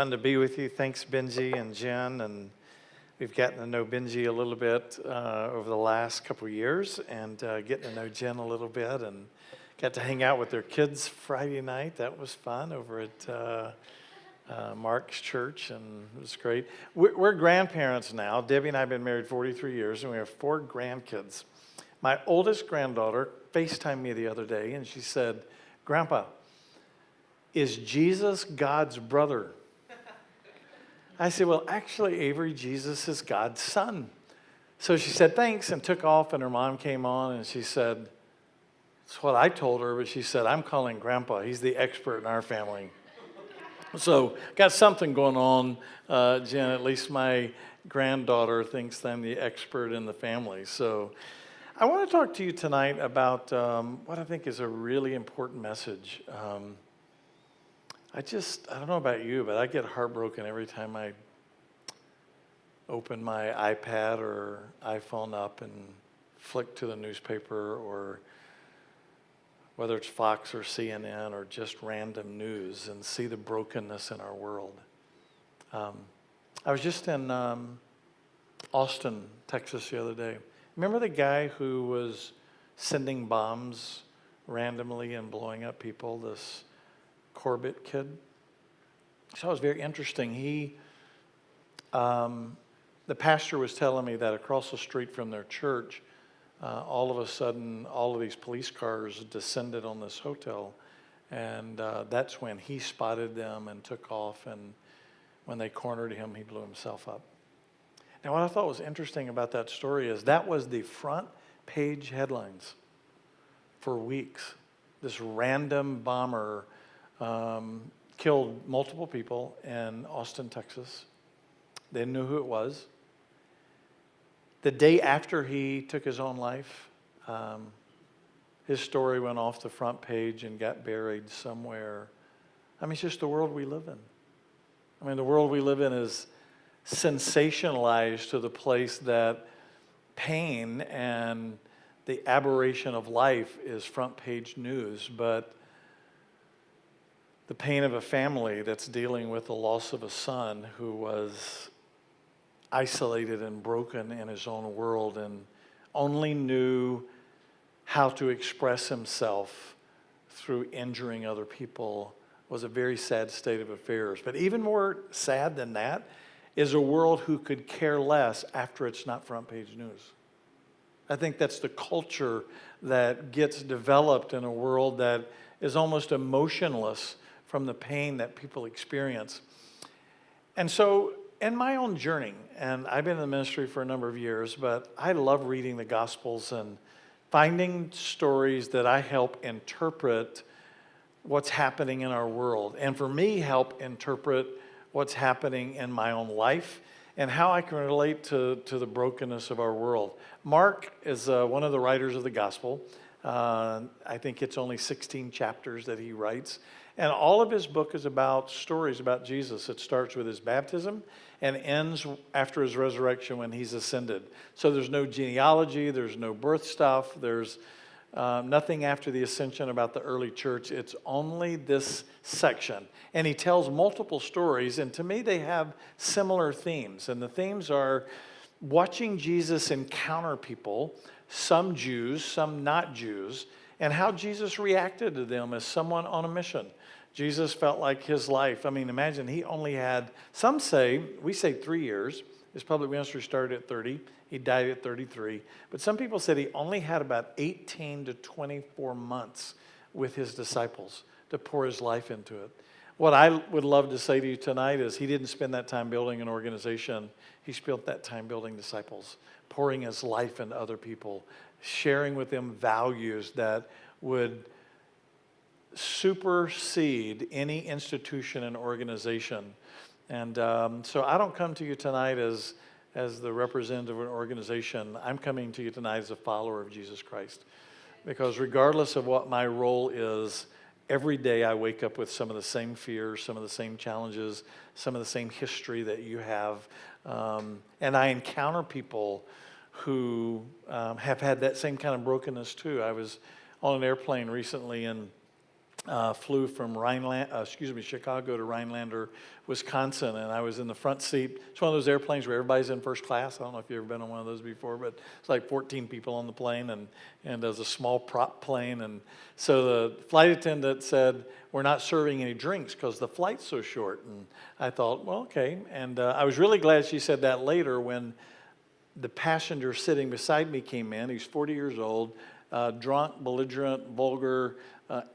fun to be with you. Thanks, Benji and Jen. And we've gotten to know Benji a little bit over the last couple of years and getting to know Jen a little bit. And got to hang out with their kids Friday night. That was fun over at Mark's church, and it was great. We're grandparents now. Debbie and I have been married 43 years, and we have 4 grandkids. My oldest granddaughter FaceTimed me the other day, and she said, "Grandpa, is Jesus God's brother?" I said, "Well, actually, Avery, Jesus is God's son." So she said, "Thanks," and took off, and her mom came on, and she said, "That's what I told her," but she said, "I'm calling Grandpa. He's the expert in our family." So got something going on, Jen. At least my granddaughter thinks I'm the expert in the family. So I want to talk to you tonight about what I think is a really important message. I don't know about you, but I get heartbroken every time I open my iPad or iPhone up and flick to the newspaper, or whether it's Fox or CNN or just random news, and see the brokenness in our world. I was just in Austin, Texas the other day. Remember the guy who was sending bombs randomly and blowing up people, this Corbett kid? So it was very interesting. The pastor was telling me that across the street from their church, all of a sudden, all of these police cars descended on this hotel, and that's when he spotted them and took off, and when they cornered him, he blew himself up. Now, what I thought was interesting about that story is that was the front page headlines for weeks. This random bomber killed multiple people in Austin, Texas. They knew who it was. The day after he took his own life, his story went off the front page and got buried somewhere. I mean, it's just the world we live in. I mean, the world we live in is sensationalized to the place that pain and the aberration of life is front page news, but the pain of a family that's dealing with the loss of a son who was isolated and broken in his own world and only knew how to express himself through injuring other people was a very sad state of affairs. But even more sad than that is a world who could care less after it's not front page news. I think that's the culture that gets developed in a world that is almost emotionless from the pain that people experience. And so in my own journey, and I've been in the ministry for a number of years, but I love reading the Gospels and finding stories that I help interpret what's happening in our world. And for me, help interpret what's happening in my own life and how I can relate to the brokenness of our world. Mark is one of the writers of the Gospel. I think it's only 16 chapters that he writes. And all of his book is about stories about Jesus. It starts with his baptism and ends after his resurrection when he's ascended. So there's no genealogy, there's no birth stuff, there's nothing after the ascension about the early church. It's only this section. And he tells multiple stories, and to me they have similar themes. And the themes are watching Jesus encounter people, some Jews, some not Jews, and how Jesus reacted to them as someone on a mission. Jesus felt like his life, I mean, imagine he only had, we say 3 years. His public ministry started at 30. He died at 33. But some people said he only had about 18 to 24 months with his disciples to pour his life into it. What I would love to say to you tonight is he didn't spend that time building an organization. He spent that time building disciples, pouring his life into other people, sharing with them values that would supersede any institution and organization. And so I don't come to you tonight as the representative of an organization. I'm coming to you tonight as a follower of Jesus Christ. Because regardless of what my role is, every day I wake up with some of the same fears, some of the same challenges, some of the same history that you have. And I encounter people who have had that same kind of brokenness too. I was on an airplane recently, and flew from Chicago to Rhinelander, Wisconsin, and I was in the front seat. It's one of those airplanes where everybody's in first class. I don't know if you've ever been on one of those before, but it's like 14 people on the plane, and there's a small prop plane. And so the flight attendant said, "We're not serving any drinks because the flight's so short." And I thought, well, okay. And I was really glad she said that later when the passenger sitting beside me came in. He's 40 years old, drunk, belligerent, vulgar,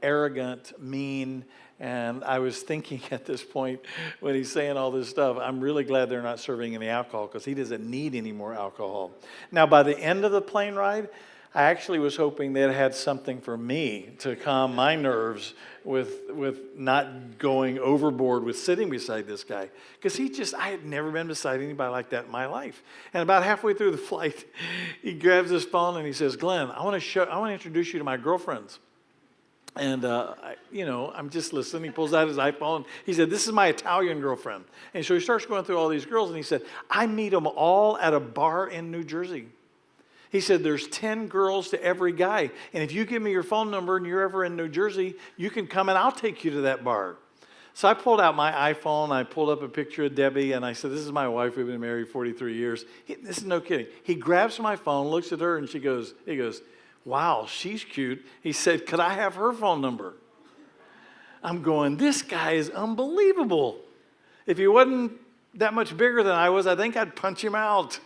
arrogant, mean. And I was thinking at this point when he's saying all this stuff, I'm really glad they're not serving any alcohol because he doesn't need any more alcohol. Now, by the end of the plane ride, I actually was hoping they'd had something for me to calm my nerves with not going overboard with sitting beside this guy. Because I had never been beside anybody like that in my life. And about halfway through the flight, he grabs his phone and he says, "Glenn, I want to introduce you to my girlfriends." And, I'm just listening. He pulls out his iPhone. He said, "This is my Italian girlfriend." And so he starts going through all these girls, and he said, "I meet them all at a bar in New Jersey." He said, "There's 10 girls to every guy. And if you give me your phone number and you're ever in New Jersey, you can come and I'll take you to that bar." So I pulled out my iPhone. I pulled up a picture of Debbie, and I said, "This is my wife. We've been married 43 years. This is no kidding." He grabs my phone, looks at her, and he goes, "Wow, she's cute." He said, "Could I have her phone number?" I'm going, this guy is unbelievable. If he wasn't that much bigger than I was, I think I'd punch him out.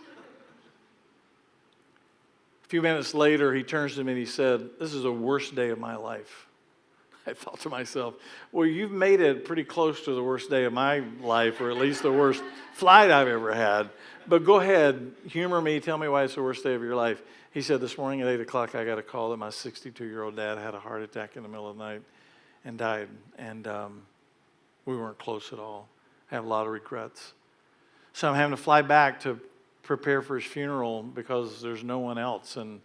A few minutes later, he turns to me and he said, "This is the worst day of my life." I thought to myself, well, you've made it pretty close to the worst day of my life, or at least the worst flight I've ever had. But go ahead, humor me, tell me why it's the worst day of your life. He said, "This morning at 8 o'clock, I got a call that my 62-year-old dad had a heart attack in the middle of the night and died. And we weren't close at all. I have a lot of regrets. So I'm having to fly back to prepare for his funeral because there's no one else." And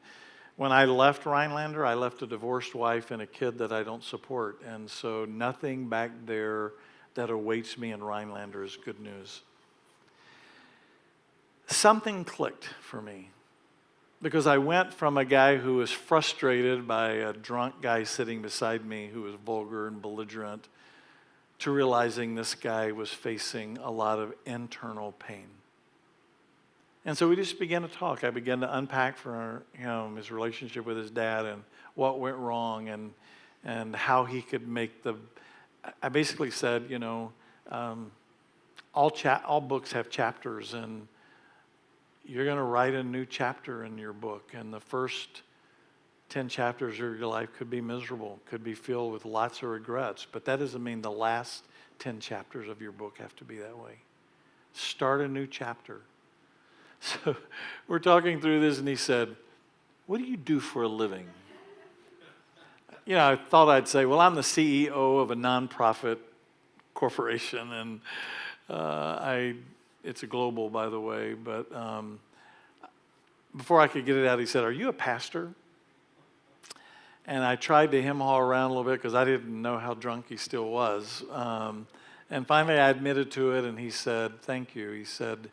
when I left Rhinelander, I left a divorced wife and a kid that I don't support. And so nothing back there that awaits me in Rhinelander is good news. Something clicked for me because I went from a guy who was frustrated by a drunk guy sitting beside me who was vulgar and belligerent to realizing this guy was facing a lot of internal pain. And so we just began to talk. I began to unpack for him his relationship with his dad and what went wrong and how he could make I basically said, all books have chapters, and you're going to write a new chapter in your book. And the first 10 chapters of your life could be miserable, could be filled with lots of regrets. But that doesn't mean the last 10 chapters of your book have to be that way. Start a new chapter. So we're talking through this, and he said, "What do you do for a living?" I thought I'd say, "Well, I'm the CEO of a nonprofit corporation," and it's a global, by the way, but before I could get it out, he said, "Are you a pastor?" And I tried to hem-haw around a little bit because I didn't know how drunk he still was. And finally I admitted to it, and he said, "Thank you." He said,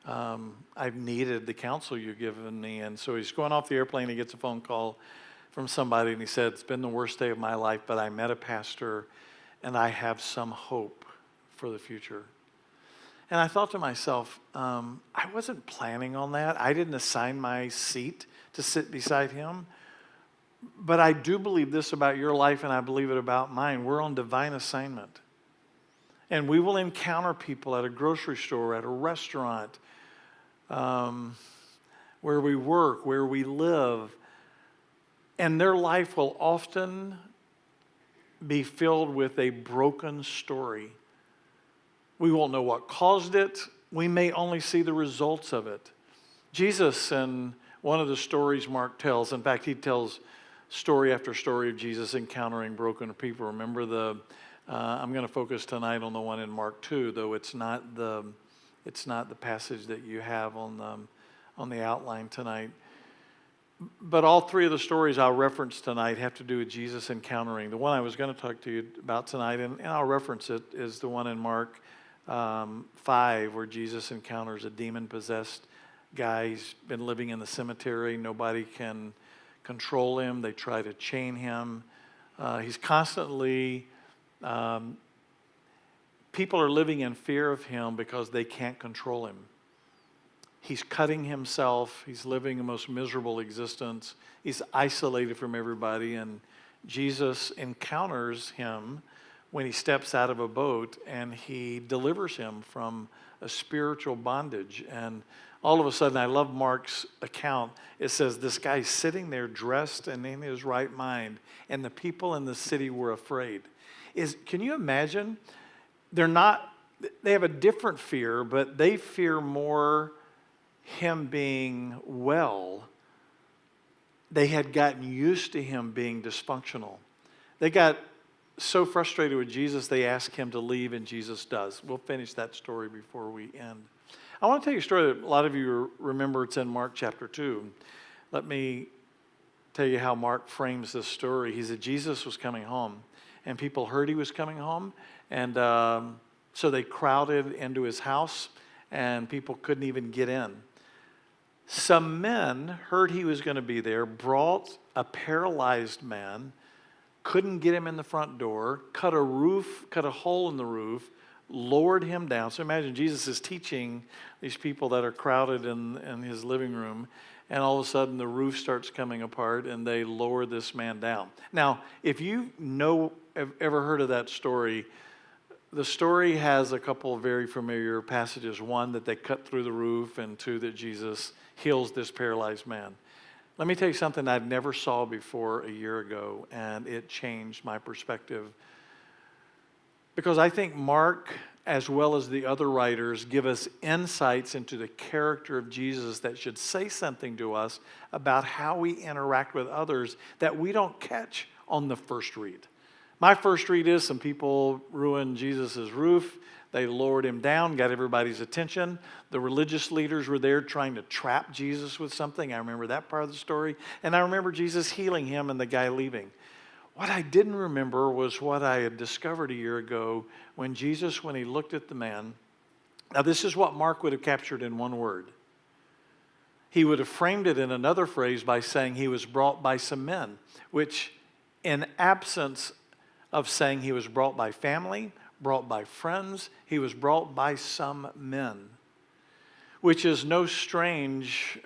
"I've needed the counsel you've given me." And so he's going off the airplane, he gets a phone call from somebody, and he said, "It's been the worst day of my life, but I met a pastor, and I have some hope for the future." And I thought to myself, I wasn't planning on that. I didn't assign my seat to sit beside him. But I do believe this about your life, and I believe it about mine. We're on divine assignment. And we will encounter people at a grocery store, at a restaurant, where we work, where we live. And their life will often be filled with a broken story. We won't know what caused it. We may only see the results of it. Jesus, in one of the stories Mark tells, in fact, he tells story after story of Jesus encountering broken people. Remember I'm going to focus tonight on the one in Mark 2, though it's not the passage that you have on the outline tonight. But all three of the stories I'll reference tonight have to do with Jesus encountering. The one I was going to talk to you about tonight, and I'll reference it, is the one in Mark 5, where Jesus encounters a demon-possessed guy. He's been living in the cemetery. Nobody can control him. They try to chain him. He's constantly, people are living in fear of him because they can't control him. He's cutting himself. He's living a most miserable existence. He's isolated from everybody. And Jesus encounters him when he steps out of a boat, and he delivers him from a spiritual bondage. And all of a sudden, I love Mark's account. It says this guy's sitting there dressed and in his right mind, and the people in the city were afraid. Can you imagine? They have a different fear, but they fear more him being well. They had gotten used to him being dysfunctional. They got so frustrated with Jesus, they asked him to leave, and Jesus does. We'll finish that story before we end. I want to tell you a story that a lot of you remember. It's in Mark chapter 2. Let me tell you how Mark frames this story. He said Jesus was coming home, and people heard he was coming home, and so they crowded into his house, and people couldn't even get in. Some men heard he was going to be there, brought a paralyzed man, couldn't get him in the front door, cut a hole in the roof, lowered him down. So imagine Jesus is teaching these people that are crowded in his living room, and all of a sudden the roof starts coming apart, and they lower this man down. Now, if you have ever heard of that story, the story has a couple of very familiar passages. One, that they cut through the roof, and two, that Jesus heals this paralyzed man. Let me tell you something I never saw before a year ago, and it changed my perspective. Because I think Mark, as well as the other writers, give us insights into the character of Jesus that should say something to us about how we interact with others that we don't catch on the first read. My first read is some people ruined Jesus' roof. They lowered him down, got everybody's attention. The religious leaders were there trying to trap Jesus with something. I remember that part of the story. And I remember Jesus healing him and the guy leaving. What I didn't remember was what I had discovered a year ago when Jesus, when he looked at the man. Now, this is what Mark would have captured in one word. He would have framed it in another phrase by saying he was brought by some men, which, in absence of saying he was brought by family, brought by friends, he was brought by some men, which is no strange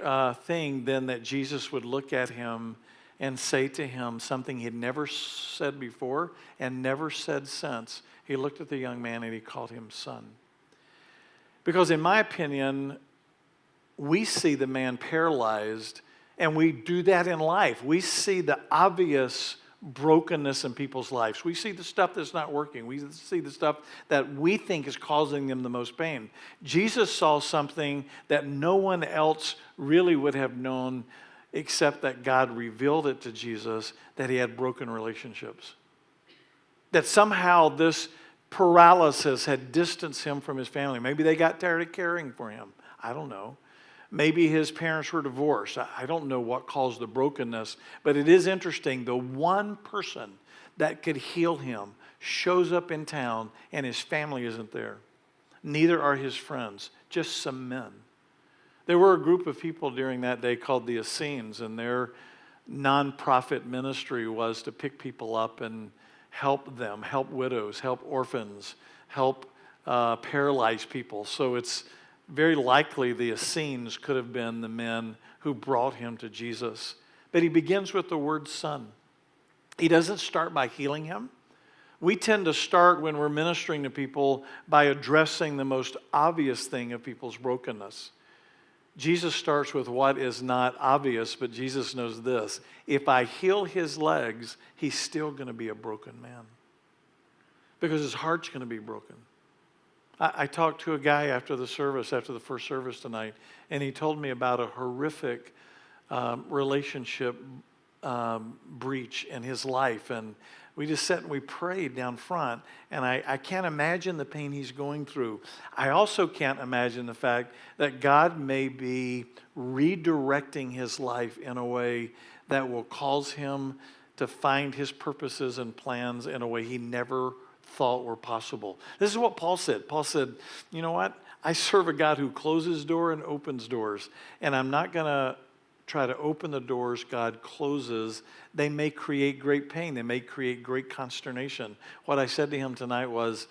thing then that Jesus would look at him and say to him something he'd never said before and never said since. He looked at the young man and he called him son. Because in my opinion, we see the man paralyzed, and we do that in life. We see the obvious brokenness in people's lives. We see the stuff that's not working. We see the stuff that we think is causing them the most pain. Jesus saw something that no one else really would have known, except that God revealed it to Jesus, that he had broken relationships. That somehow this paralysis had distanced him from his family. Maybe they got tired of caring for him. I don't know. Maybe his parents were divorced. I don't know what caused the brokenness, but it is interesting. The one person that could heal him shows up in town, and his family isn't there. Neither are his friends, just some men. There were a group of people during that day called the Essenes, and their nonprofit ministry was to pick people up and help them, help widows, help orphans, help paralyzed people. So it's very likely the Essenes could have been the men who brought him to Jesus. But he begins with the word son. He doesn't start by healing him. We tend to start when we're ministering to people by addressing the most obvious thing of people's brokenness. Jesus starts with what is not obvious, but Jesus knows this. If I heal his legs, he's still going to be a broken man, because his heart's going to be broken. I talked to a guy after the first service tonight, and he told me about a horrific relationship breach in his life. And we just sat and we prayed down front, and I can't imagine the pain he's going through. I also can't imagine the fact that God may be redirecting his life in a way that will cause him to find his purposes and plans in a way he never thought were possible. This is what Paul said. Paul said, you know what? I serve a God who closes doors and opens doors, and I'm not going to try to open the doors God closes, they may create great pain. They may create great consternation. What I said to him tonight was,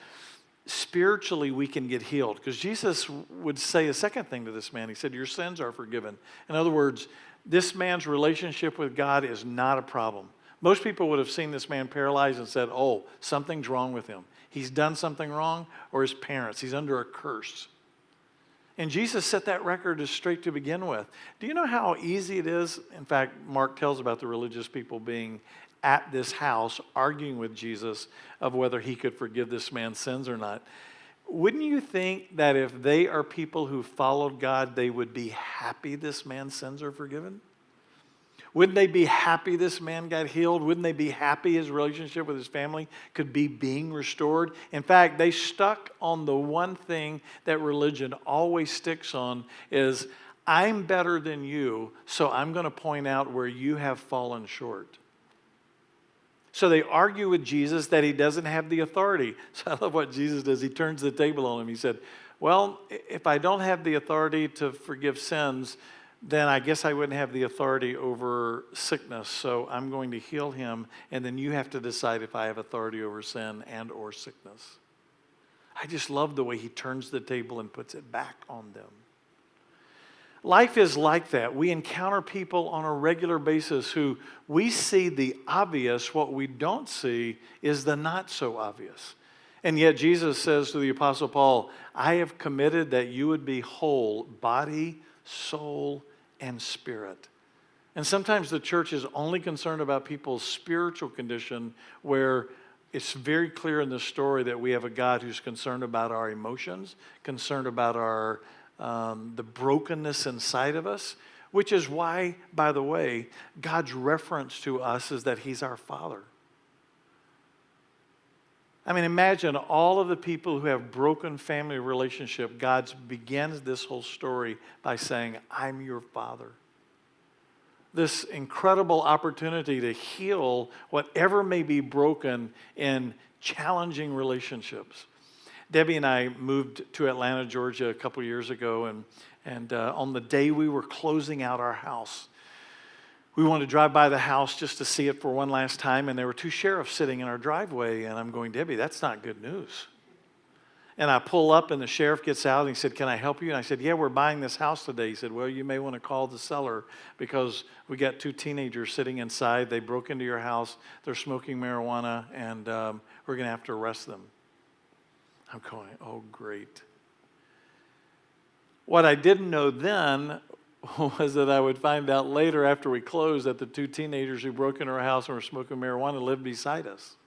spiritually we can get healed. Because Jesus would say a second thing to this man. He said, your sins are forgiven. In other words, this man's relationship with God is not a problem. Most people would have seen this man paralyzed and said, oh, something's wrong with him. He's done something wrong, or his parents. He's under a curse. And Jesus set that record as straight to begin with. Do you know how easy it is? In fact, Mark tells about the religious people being at this house arguing with Jesus of whether he could forgive this man's sins or not. Wouldn't you think that if they are people who followed God, they would be happy this man's sins are forgiven? Wouldn't they be happy this man got healed? Wouldn't they be happy his relationship with his family could be being restored? In fact, they stuck on the one thing that religion always sticks on is, I'm better than you, so I'm going to point out where you have fallen short. So they argue with Jesus that he doesn't have the authority. So I love what Jesus does. He turns the table on him. He said, well, if I don't have the authority to forgive sins, then I guess I wouldn't have the authority over sickness. So I'm going to heal him, and then you have to decide if I have authority over sin and or sickness. I just love the way he turns the table and puts it back on them. Life is like that. We encounter people on a regular basis who we see the obvious. What we don't see is the not so obvious. And yet Jesus says to the Apostle Paul, I have committed that you would be whole, body, soul, and spirit. And sometimes the church is only concerned about people's spiritual condition, where it's very clear in the story that we have a God who's concerned about our emotions, concerned about our the brokenness inside of us, which is why, by the way, God's reference to us is that he's our Father. I mean, imagine all of the people who have broken family relationship. God begins this whole story by saying, I'm your Father. This incredible opportunity to heal whatever may be broken in challenging relationships. Debbie and I moved to Atlanta, Georgia a couple years ago, and on the day we were closing out our house, we wanted to drive by the house just to see it for one last time, and there were two sheriffs sitting in our driveway, and I'm going, Debbie, that's not good news. And I pull up, and the sheriff gets out, and he said, can I help you? And I said, yeah, we're buying this house today. He said, well, you may want to call the seller because we got two teenagers sitting inside. They broke into your house. They're smoking marijuana, and we're going to have to arrest them. I'm going, oh, great. What I didn't know then was that I would find out later after we closed that the two teenagers who broke into our house and were smoking marijuana lived beside us.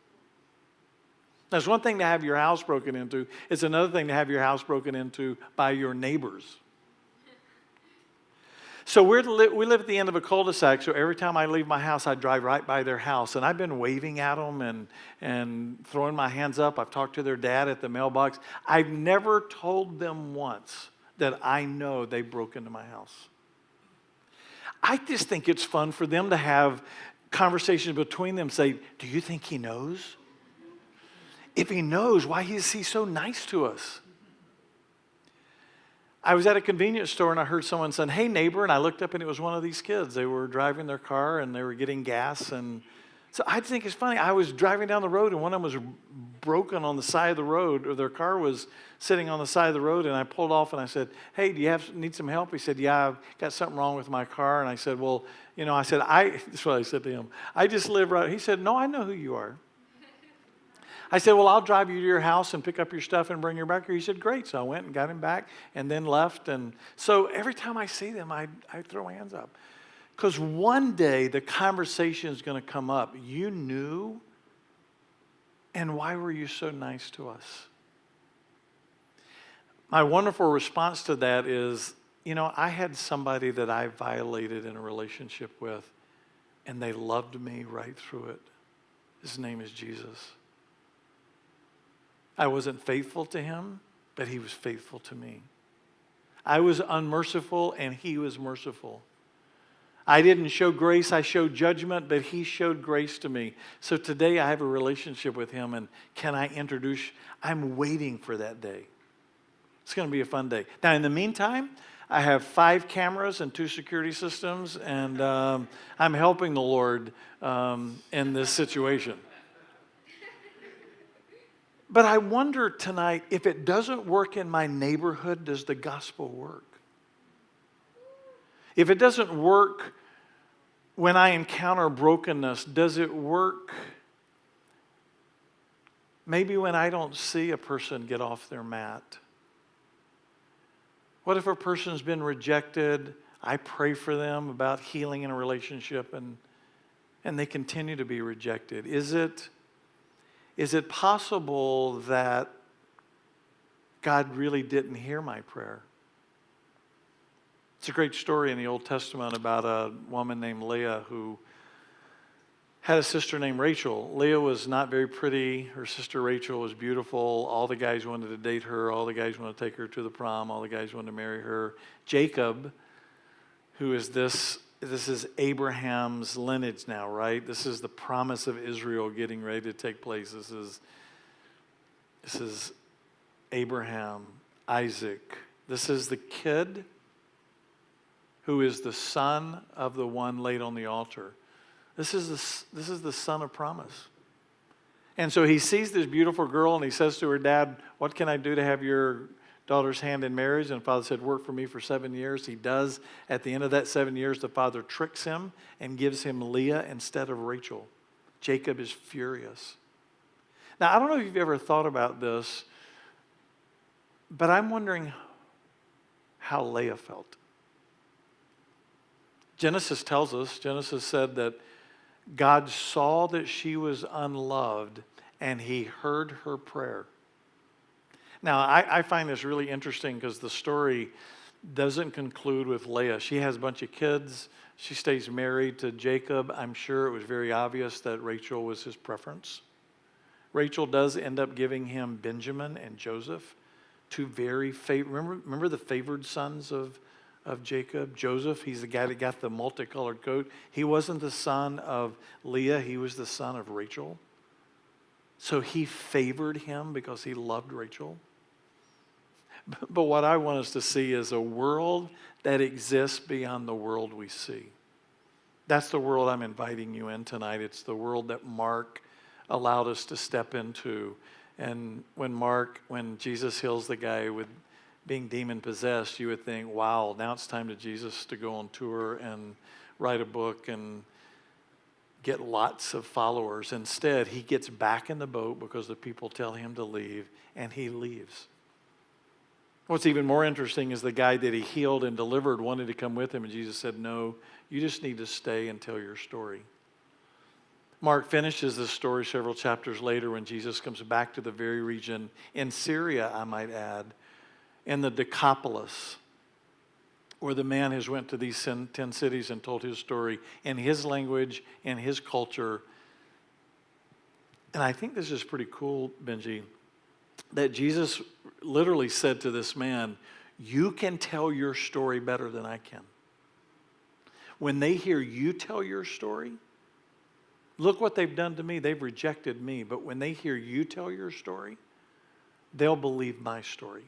Now, it's one thing to have your house broken into. It's another thing to have your house broken into by your neighbors. So we live at the end of a cul-de-sac, so every time I leave my house, I drive right by their house. And I've been waving at them and throwing my hands up. I've talked to their dad at the mailbox. I've never told them once that I know they broke into my house. I just think it's fun for them to have conversations between them, say, do you think he knows? If he knows, why is he so nice to us? I was at a convenience store and I heard someone saying, hey, neighbor, and I looked up and it was one of these kids. They were driving their car and they were getting gas. And so I think it's funny. I was driving down the road and one of them was broken on the side of the road, or their car was sitting on the side of the road, and I pulled off and I said, hey, do you need some help? He said, yeah, I've got something wrong with my car. And I said, well, this is what I said to him. I just live right. He said, no, I know who you are. I said, well, I'll drive you to your house and pick up your stuff and bring you back here. He said, great. So I went and got him back and then left. And so every time I see them, I throw my hands up. Because one day the conversation is going to come up. You knew, and why were you so nice to us? My wonderful response to that is, I had somebody that I violated in a relationship with, and they loved me right through it. His name is Jesus. I wasn't faithful to him, but he was faithful to me. I was unmerciful, and he was merciful. I didn't show grace, I showed judgment, but he showed grace to me. So today I have a relationship with him, and can I introduce? I'm waiting for that day. It's going to be a fun day. Now, in the meantime, I have 5 cameras and 2 security systems, and I'm helping the Lord in this situation. But I wonder tonight, if it doesn't work in my neighborhood, does the gospel work? If it doesn't work when I encounter brokenness, does it work maybe when I don't see a person get off their mat? What if a person's been rejected? I pray for them about healing in a relationship, and they continue to be rejected. Is it possible that God really didn't hear my prayer? It's a great story in the Old Testament about a woman named Leah who had a sister named Rachel. Leah was not very pretty. Her sister Rachel was beautiful. All the guys wanted to date her. All the guys wanted to take her to the prom. All the guys wanted to marry her. Jacob, who is this is Abraham's lineage now, right? This is the promise of Israel getting ready to take place. This is Abraham, Isaac. This is the kid who is the son of the one laid on the altar. This is the son of promise. And so he sees this beautiful girl and he says to her dad, "What can I do to have your daughter's hand in marriage?" And the father said, "Work for me for 7 years." He does. At the end of that 7 years, the father tricks him and gives him Leah instead of Rachel. Jacob is furious. Now, I don't know if you've ever thought about this, but I'm wondering how Leah felt. Genesis tells us, Genesis said that God saw that she was unloved and he heard her prayer. Now, I find this really interesting because the story doesn't conclude with Leah. She has a bunch of kids. She stays married to Jacob. I'm sure it was very obvious that Rachel was his preference. Rachel does end up giving him Benjamin and Joseph, 2 very remember the favored sons of Jacob? Joseph, he's the guy that got the multicolored coat. He wasn't the son of Leah, he was the son of Rachel. So he favored him because he loved Rachel. But what I want us to see is a world that exists beyond the world we see. That's the world I'm inviting you in tonight. It's the world that Mark allowed us to step into. And when Jesus heals the guy with being demon-possessed, you would think, wow, now it's time to Jesus to go on tour and write a book and get lots of followers. Instead, he gets back in the boat because the people tell him to leave, and he leaves. What's even more interesting is the guy that he healed and delivered wanted to come with him, and Jesus said, "No, you just need to stay and tell your story." Mark finishes this story several chapters later when Jesus comes back to the very region in Syria, I might add, in the Decapolis, where the man has went to these 10 cities and told his story in his language, in his culture. And I think this is pretty cool, Benji, that Jesus literally said to this man, "You can tell your story better than I can." When they hear you tell your story, look what they've done to me. They've rejected me. But when they hear you tell your story, they'll believe my story.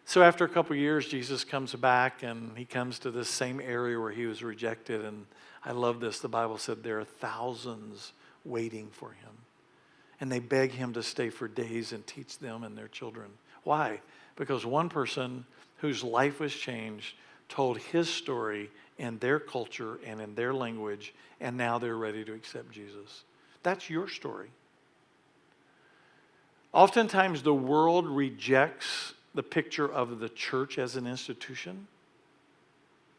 So after a couple of years, Jesus comes back and he comes to this same area where he was rejected. And I love this. The Bible said there are thousands waiting for him. And they beg him to stay for days and teach them and their children. Why? Because one person whose life was changed told his story in their culture and in their language, and now they're ready to accept Jesus. That's your story. Oftentimes the world rejects the picture of the church as an institution,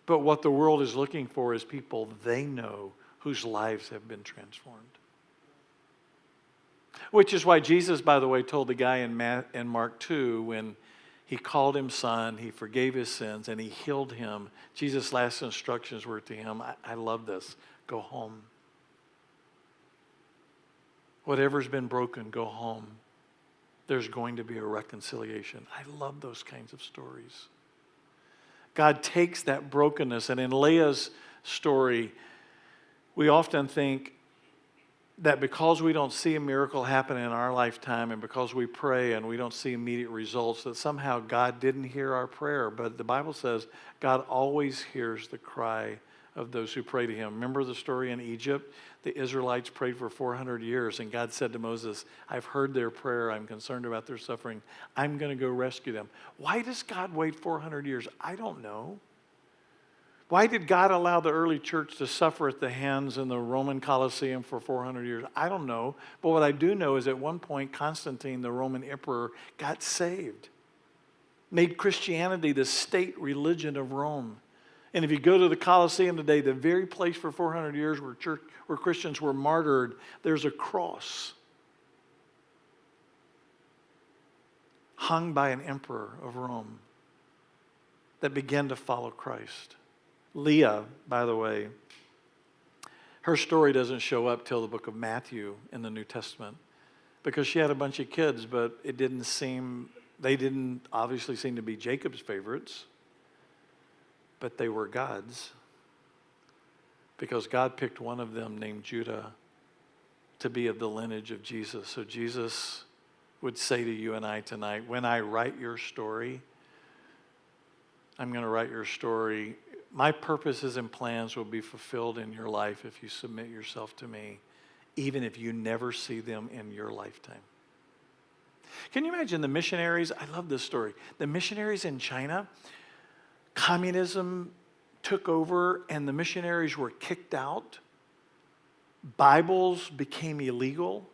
but what the world is looking for is people they know whose lives have been transformed. Which is why Jesus, by the way, told the guy in Mark 2 when he called him son, he forgave his sins, and he healed him. Jesus' last instructions were to him, I love this, go home. Whatever's been broken, go home. There's going to be a reconciliation. I love those kinds of stories. God takes that brokenness, and in Leah's story, we often think that because we don't see a miracle happen in our lifetime and because we pray and we don't see immediate results, that somehow God didn't hear our prayer. But the Bible says God always hears the cry of those who pray to him. Remember the story in Egypt? The Israelites prayed for 400 years, and God said to Moses, I've heard their prayer. I'm concerned about their suffering. I'm going to go rescue them. Why does God wait 400 years? I don't know. Why did God allow the early church to suffer at the hands in the Roman Colosseum for 400 years? I don't know. But what I do know is at one point, Constantine, the Roman emperor, got saved, made Christianity the state religion of Rome. And if you go to the Colosseum today, the very place for 400 years where Christians were martyred, there's a cross hung by an emperor of Rome that began to follow Christ. Leah, by the way, her story doesn't show up till the book of Matthew in the New Testament because she had a bunch of kids, but they didn't obviously seem to be Jacob's favorites, but they were God's because God picked one of them named Judah to be of the lineage of Jesus. So Jesus would say to you and I tonight, when I write your story, I'm going to write your story. My purposes and plans will be fulfilled in your life if you submit yourself to me, even if you never see them in your lifetime. Can you imagine the missionaries? I love this story. The missionaries in China, communism took over and the missionaries were kicked out. Bibles became illegal.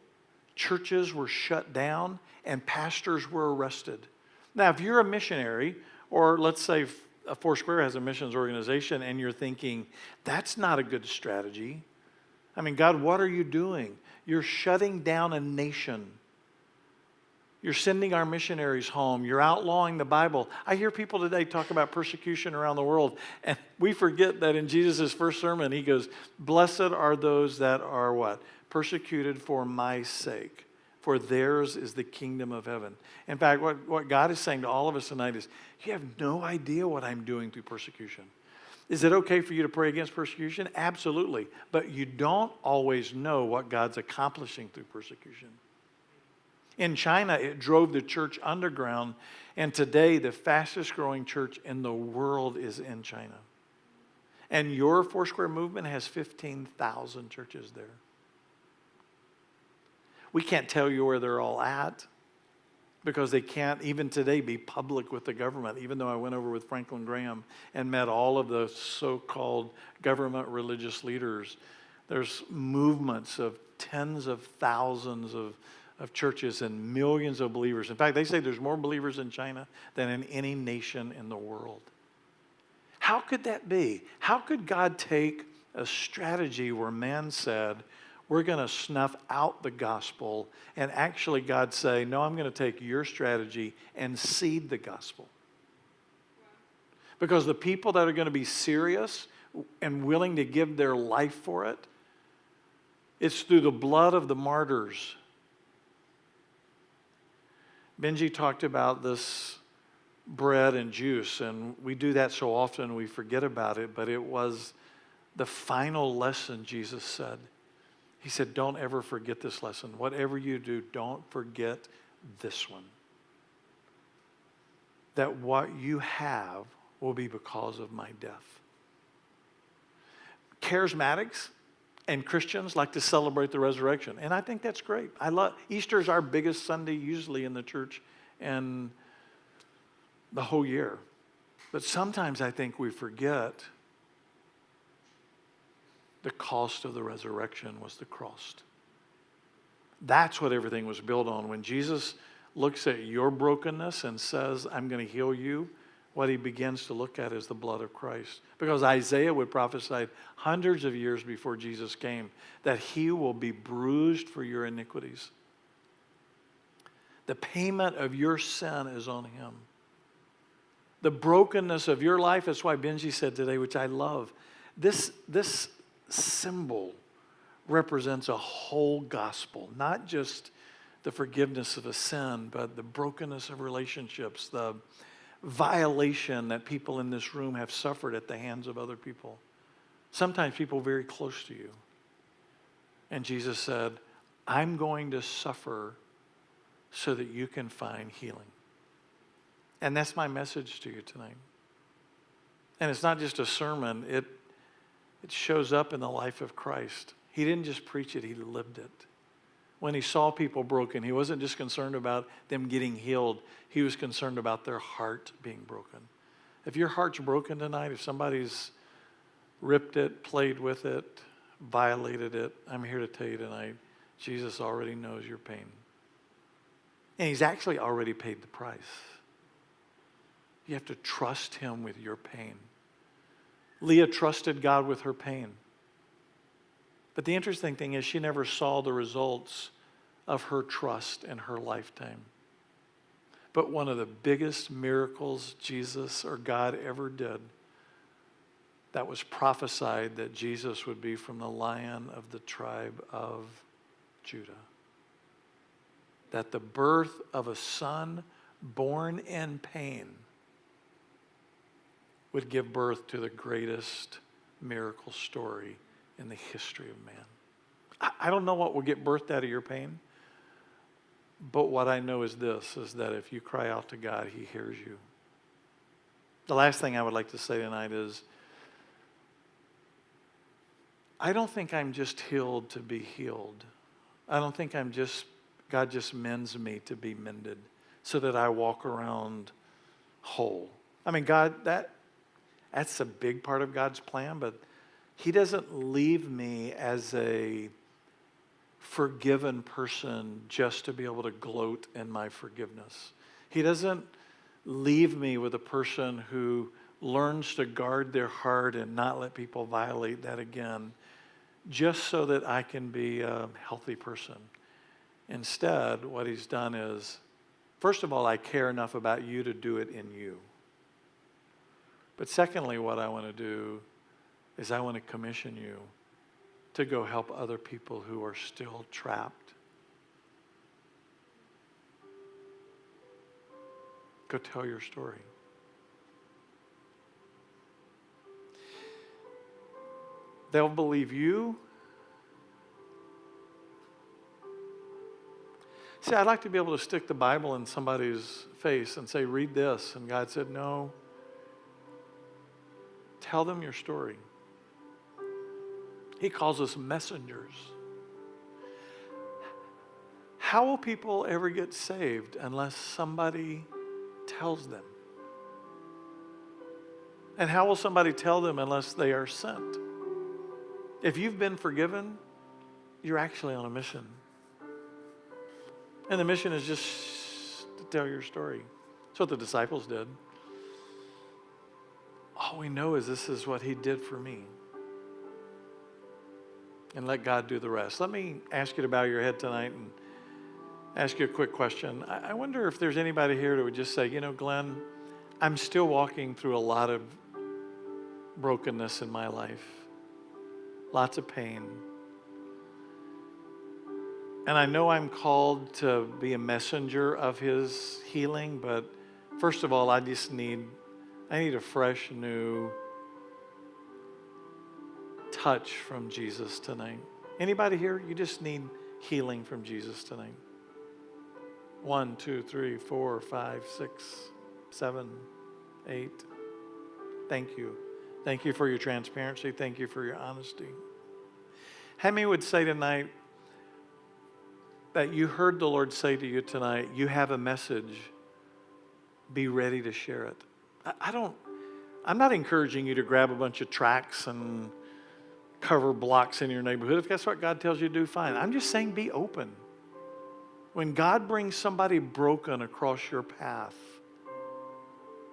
Churches were shut down and pastors were arrested. Now, if you're a missionary, or let's say Foursquare has a missions organization and you're thinking, that's not a good strategy. I mean, God, what are you doing? You're shutting down a nation. You're sending our missionaries home. You're outlawing the Bible. I hear people today talk about persecution around the world, and we forget that in Jesus' first sermon, he goes, blessed are those that are what? Persecuted for my sake, for theirs is the kingdom of heaven. In fact, what God is saying to all of us tonight is, you have no idea what I'm doing through persecution. Is it okay for you to pray against persecution? Absolutely. But you don't always know what God's accomplishing through persecution. In China, it drove the church underground, and today the fastest growing church in the world is in China. And your Foursquare movement has 15,000 churches there. We can't tell you where they're all at because they can't even today be public with the government, even though I went over with Franklin Graham and met all of the so-called government religious leaders. There's movements of tens of thousands of churches and millions of believers. In fact, they say there's more believers in China than in any nation in the world. How could that be? How could God take a strategy where man said, we're going to snuff out the gospel, and actually God say, no, I'm going to take your strategy and seed the gospel? Because the people that are going to be serious and willing to give their life for it, it's through the blood of the martyrs. Benji talked about this bread and juice, and we do that so often we forget about it, but it was the final lesson Jesus said. He said, don't ever forget this lesson. Whatever you do, don't forget this one. That what you have will be because of my death. Charismatics and Christians like to celebrate the resurrection, and I think that's great. Easter is our biggest Sunday usually in the church and the whole year. But sometimes I think we forget the cost of the resurrection was the cross. That's what everything was built on. When Jesus looks at your brokenness and says, I'm going to heal you, what he begins to look at is the blood of Christ. Because Isaiah would prophesy hundreds of years before Jesus came that he will be bruised for your iniquities. The payment of your sin is on him. The brokenness of your life, that's why Benji said today, which I love, this symbol represents a whole gospel, not just the forgiveness of a sin, but the brokenness of relationships, the violation that people in this room have suffered at the hands of other people. Sometimes people very close to you. And Jesus said, I'm going to suffer so that you can find healing. And that's my message to you tonight. And it's not just a sermon, it shows up in the life of Christ. He didn't just preach it, he lived it. When he saw people broken, he wasn't just concerned about them getting healed, he was concerned about their heart being broken. If your heart's broken tonight, if somebody's ripped it, played with it, violated it, I'm here to tell you tonight, Jesus already knows your pain. And he's actually already paid the price. You have to trust him with your pain. Leah trusted God with her pain. But the interesting thing is she never saw the results of her trust in her lifetime. But one of the biggest miracles Jesus or God ever did, that was prophesied that Jesus would be from the Lion of the tribe of Judah. That the birth of a son born in pain would give birth to the greatest miracle story in the history of man. I don't know what will get birthed out of your pain, but what I know is this, is that if you cry out to God, he hears you. The last thing I would like to say tonight is, I don't think I'm just healed to be healed. I don't think God just mends me to be mended so that I walk around whole. I mean, God, that's a big part of God's plan, but he doesn't leave me as a forgiven person just to be able to gloat in my forgiveness. He doesn't leave me with a person who learns to guard their heart and not let people violate that again, just so that I can be a healthy person. Instead, what he's done is, first of all, I care enough about you to do it in you. But secondly, what I want to do is I want to commission you to go help other people who are still trapped. Go tell your story. They'll believe you. See, I'd like to be able to stick the Bible in somebody's face and say, read this. And God said, no. Tell them your story. He calls us messengers. How will people ever get saved unless somebody tells them? And how will somebody tell them unless they are sent? If you've been forgiven, you're actually on a mission. And the mission is just to tell your story. That's what the disciples did. All we know is this is what he did for me. And let God do the rest. Let me ask you to bow your head tonight and ask you a quick question. I wonder if there's anybody here that would just say, you know, Glenn, I'm still walking through a lot of brokenness in my life. Lots of pain. And I know I'm called to be a messenger of his healing, but first of all, I need a fresh, new touch from Jesus tonight. Anybody here? You just need healing from Jesus tonight. 1, 2, 3, 4, 5, 6, 7, 8. Thank you. Thank you for your transparency. Thank you for your honesty. How many would say tonight that you heard the Lord say to you tonight, you have a message, be ready to share it? I'm not encouraging you to grab a bunch of tracts and cover blocks in your neighborhood. If that's what God tells you to do, fine. I'm just saying be open. When God brings somebody broken across your path,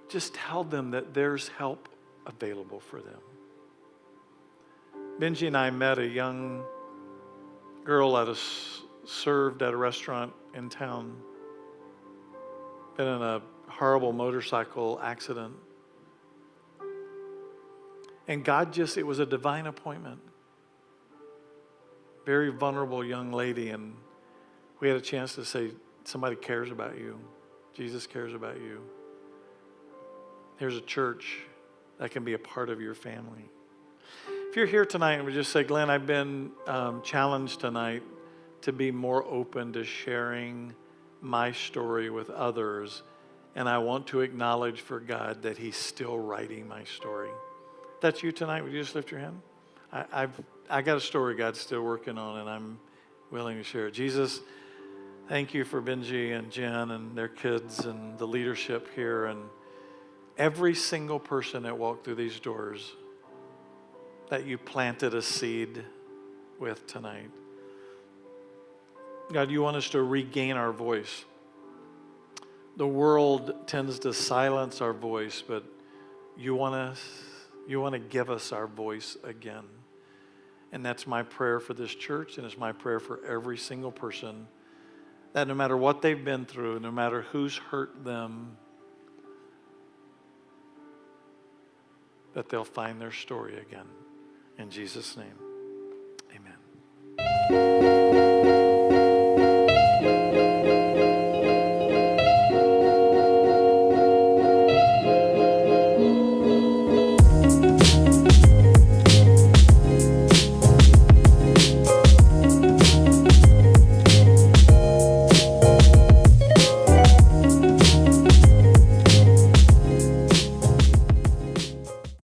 just tell them that there's help available for them. Benji and I met a young girl served at a restaurant in town. Been in a horrible motorcycle accident. And God it was a divine appointment. Very vulnerable young lady, and we had a chance to say, somebody cares about you. Jesus cares about you. Here's a church that can be a part of your family. If you're here tonight and we just say, Glenn, I've been challenged tonight to be more open to sharing my story with others, and I want to acknowledge for God that He's still writing my story. If that's you tonight, would you just lift your hand? I got a story God's still working on, and I'm willing to share it. Jesus, thank you for Benji and Jen and their kids and the leadership here and every single person that walked through these doors that you planted a seed with tonight. God, you want us to regain our voice. The world tends to silence our voice, but you want to give us our voice again. And that's my prayer for this church, and it's my prayer for every single person, that no matter what they've been through, no matter who's hurt them, that they'll find their story again. In Jesus' name.